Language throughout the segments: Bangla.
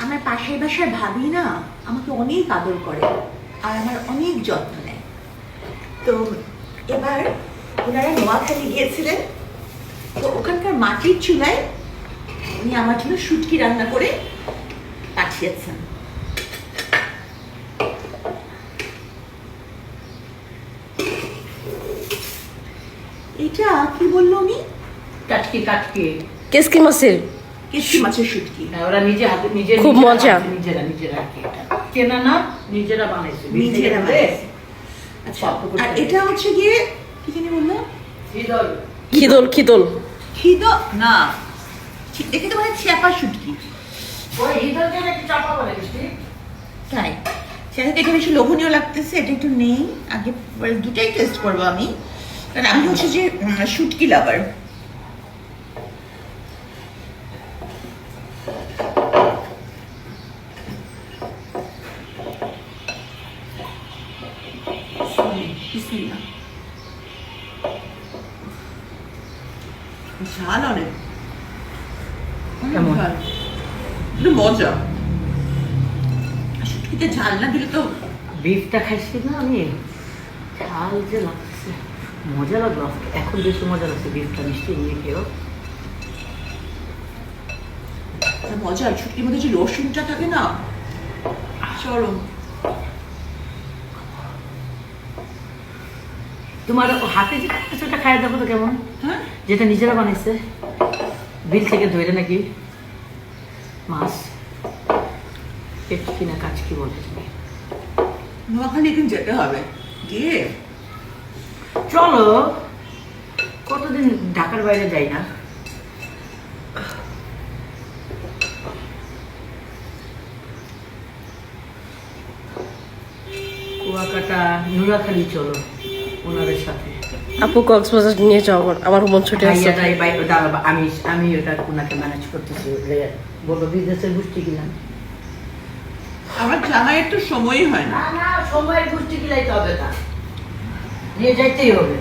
আমার পাশের বাসার ভাবি না আমাকে অনেক আদর করে আর আমার অনেক যত্ন নেয়। তো এবার ওনারা নোয়াখালী গিয়েছিলেন, তো ওখানকার মাটির চুলায় উনি আমার জন্য শুটকি রান্না করে পাঠিয়েছেন। এটা কি বললো উনি? কাটকি কাটকি কেসকি মাছের কেসকি মাছের শুটকি। ওরা নিজে হাতে নিজে খুব মজা। নিজেরা আর কি এটা কেনা না, নিজেরা বানাইছে নিজেরা বানাইছে। আচ্ছা, আর এটা হচ্ছে গিয়ে কি জানি বললো? খিদল খিদল খিদল খিদ না, দেখে তো মানে চ্যাপা শুটকি। ওই খিদলকে একটু চাপা বলে বুঝলি? তাই সেটা দেখে বেশি লোভনীয় লাগতেছে। এটা একটু নেই, আগে দুটাই টেস্ট করবো আমি, কারণ আমি হচ্ছে যে শুটকি লাভার। ঝাল অনেক, কেমন? ঝাল, কিন্তু মজা। শুটকিতে ঝাল না দিলে তো। বিফটা খাইছি না আমি, ঝাল যে লাগছে, মজা লাগলো। এখন বেশি মজা লাগছে বিফটা, মিষ্টি নিয়ে খেয়েও মজা। শুটকির মধ্যে যে রসুনটা থাকে না, চরম। তোমার হাতে যে কিছুটা খাই দেখো তো কেমন, হ্যাঁ, যেটা নিজেরা বানাইছে বিল থেকে ধরে নাকি মাছ। পেটকি না কাচকি বলতে তুমি? নোয়াখালী এখন যেতে হবে, গিয়ে চলো, কতদিন ঢাকার বাইরে যাই না। কুয়াকাটা নুরাখালী চলো ওনাদের সাথে। আপু কক্সবাজার নিয়ে যাও, আমার মন ছুটে আসছে। আমি আমি ওটা ওনাকে ম্যানেজ করতেছি, বলবো বিজনেসের গোষ্ঠী কিলাম। আমার জামাইয়ের তো সময়ই হয় না। না না, সময়ের গোষ্ঠী কিলাইতে হবে না, নিয়ে যাইতেই হবে,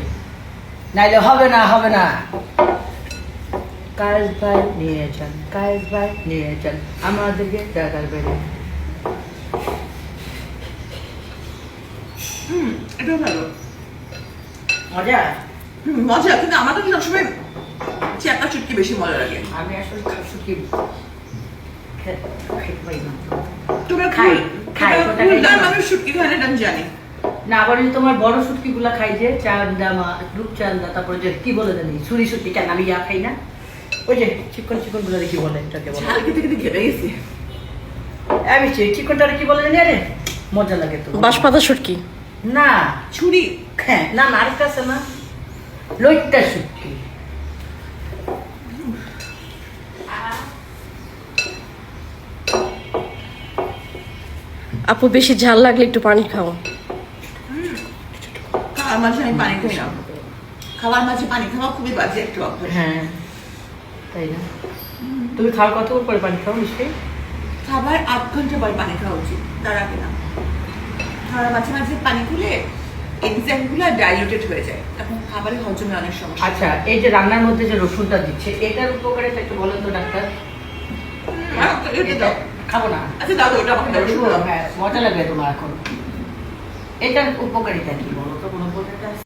নাইলে হবে না হবে না। কায়েস ভাই নিয়ে যান, কায়েস ভাই নিয়ে যান আমাদেরকে ঢাকার বাইরে। এটাও ভালো, মজা। মজা। কিন্তু আমার তো সবসময় চ্যাপা শুটকি বেশি মজা লাগে। আমি আসলে শুটকি খেতে পারি না। তোমরা খাই, খাই, ওটা খাই না। মানুষ শুটকি খায় না, এটা আমি জানি। না, আবার এই তোমার বড় শুটকি গুলা খাই যে চান্দা রূপচান্দা, তারপরে যে কি বলে জানি ছুরি শুটকি, কেন আমি ইয়া খাই না, ওই যে চিকন চিকন গুলো কি বলে, এটাকে বলে ঝাল খেতে খেতে ঘেটে গেছি। আমি চিকনটা কি বলে জানি, আরে মজা লাগে তো। বাঁশপাতা শুটকি না, ছুরি। হ্যাঁ, না না, আরেকটা আছে না, লইট্টা শুটকি। আপু বেশি ঝাল লাগলে একটু পানি খাও। খাওয়ার মাঝে আমি পানি খাই না। খাওয়ার মাঝে পানি খাওয়া খুবই বাজে একটা অভ্যাস। হ্যাঁ, তাই না? তুমি খাওয়ার কত পরে পানি খাও নিশ্চয়ই? খাবার 8 ঘন্টা পর পানি খাওয়া উচিত, তার আগে না। খাওয়ার মাঝে মাঝে পানি খেলে এনজাইমগুলো ডাইলুটেড হয়ে যায়, তখন খাবারের হজমে অনেক সমস্যা। আচ্ছা, এই যে রান্নার মধ্যে যে রসুনটা দিচ্ছে, এটার উপকারিতা একটু বলেন তো ডাক্তার। এটা দাও। খাবো না। আচ্ছা দাও, ওটা আমাকে দাও। হ্যাঁ, মজা লাগবে তোমার এখন। এটার উপকারিতা কি বলো তো, কোনো উপকারিতা আছে?